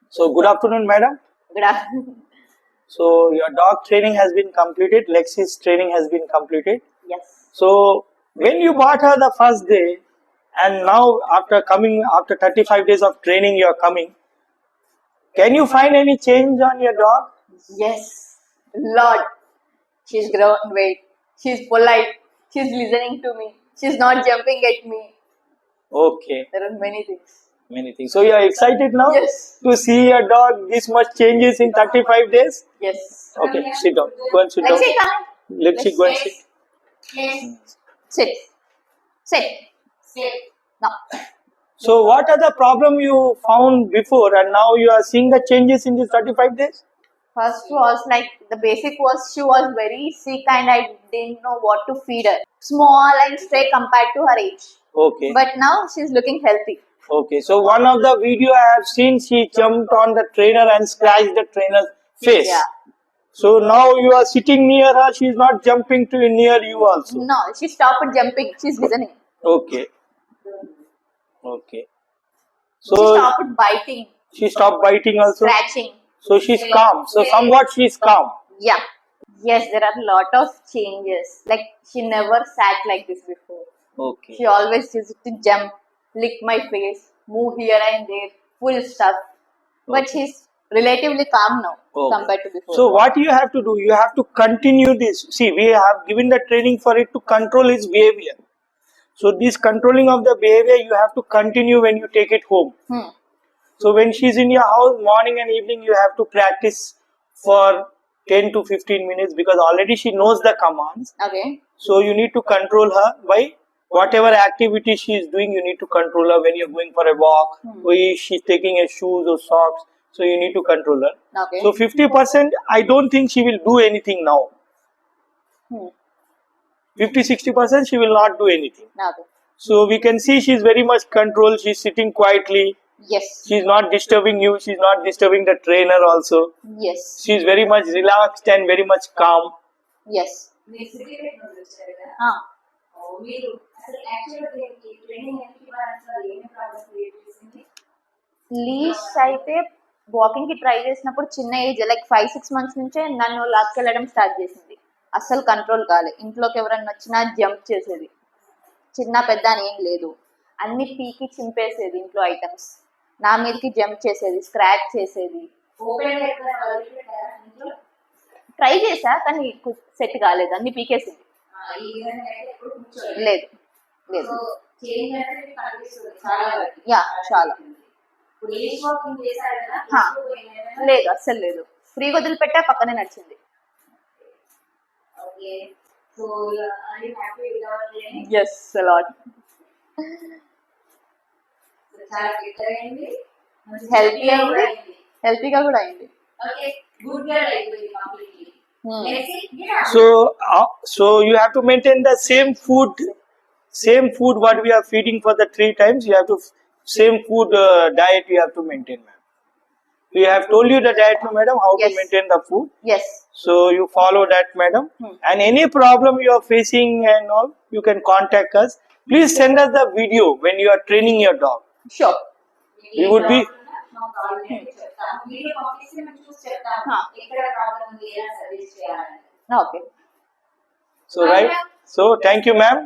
So good afternoon, madam. Good afternoon. So your dog training has been completed. Lexi's training has been completed. Yes. So when you bought her the first day, and now after 35 days of training, you are coming. Can you find any change on your dog? Yes. Lot. She's grown weight. She's polite. She's listening to me. She's not jumping at me. Okay, There are many things. many things. So you are excited now Yes. to see your dog this much changes in 35 days? Yes. Okay, sit down. Go and sit down. Lexi, come. Lexi, go and sit. Sit. Sit. Sit. No. So what are the problem you found before and now you are seeing the changes in these 35 days? First was like the basic was she was very sick and I didn't know what to feed her. Small and stray compared to her age. Okay. But now she's looking healthy. Okay. So one of the video I have seen, she jumped on the trainer and scratched the trainer's face. Yeah. So now you are sitting near her, she is not jumping to near you also. No, she stopped jumping. She's listening. Okay. Okay. She So stopped biting, she stopped biting also. scratching. So she's calm. So somewhat she is calm. Yeah. Yes, there are a lot of changes. Like she never sat like this before. Okay. She always used to jump, lick my face, move here and there, full stuff. But she's relatively calm now Okay. compared to before. So what you have to do, you have to continue this. See, we have given the training for it to control its behavior. So this controlling of the behavior you have to continue when you take it home. So when she's in your house, morning and evening, you have to practice for 10 to 15 minutes because already she knows the commands. Okay. So you need to control her by whatever activity she is doing, you need to control her when you're going for a walk, when she's taking her shoes or socks. So you need to control her. Okay. So 50%, I don't think she will do anything now. 50-60% she will not do anything. Okay. So we can see she's very much controlled. She's sitting quietly. Yes. She's not disturbing you. She's not disturbing the trainer also. Yes. She's very much relaxed and very much calm. Yes. లీష్ అయితే walking కి try చేసినప్పుడు చిన్న age like 5-6 months నుంచే నన్ను లాక్కెళ్ళడం start చేసింది. అస్సలు control కాలే. ఇంట్లోకి ఎవరన్నా వచ్చినా జంప్ చేసేది. చిన్న పెద్ద అని ఏం లేదు. అన్ని పీకి చింపేసేది ఇంట్లో ఐటమ్స్. నా మీదకి జంప్ చేసేది, స్క్రాచ్ చేసేది. ట్రై చేసా కానీ సెట్ కాలేదు, అన్ని పీకేసింది. లేదు లేదు యా చాలా లేదు అస్సలు లేదు. ఫ్రీ వదిలిపెట్టా పక్కనే నడిచింది. Yes a lot. హెల్తీగా కూడా అయింది. So you have to maintain the same food what we are feeding for the 3 times. You have to same food diet you have to maintain, ma'am. We have told you the diet, madam, how Yes. to maintain the food. Yes. So you follow that, madam. And any problem you are facing and all, you can contact us. Please send us the video when you are training your dog. Sure. We would be Okay. so right. So thank you, ma'am.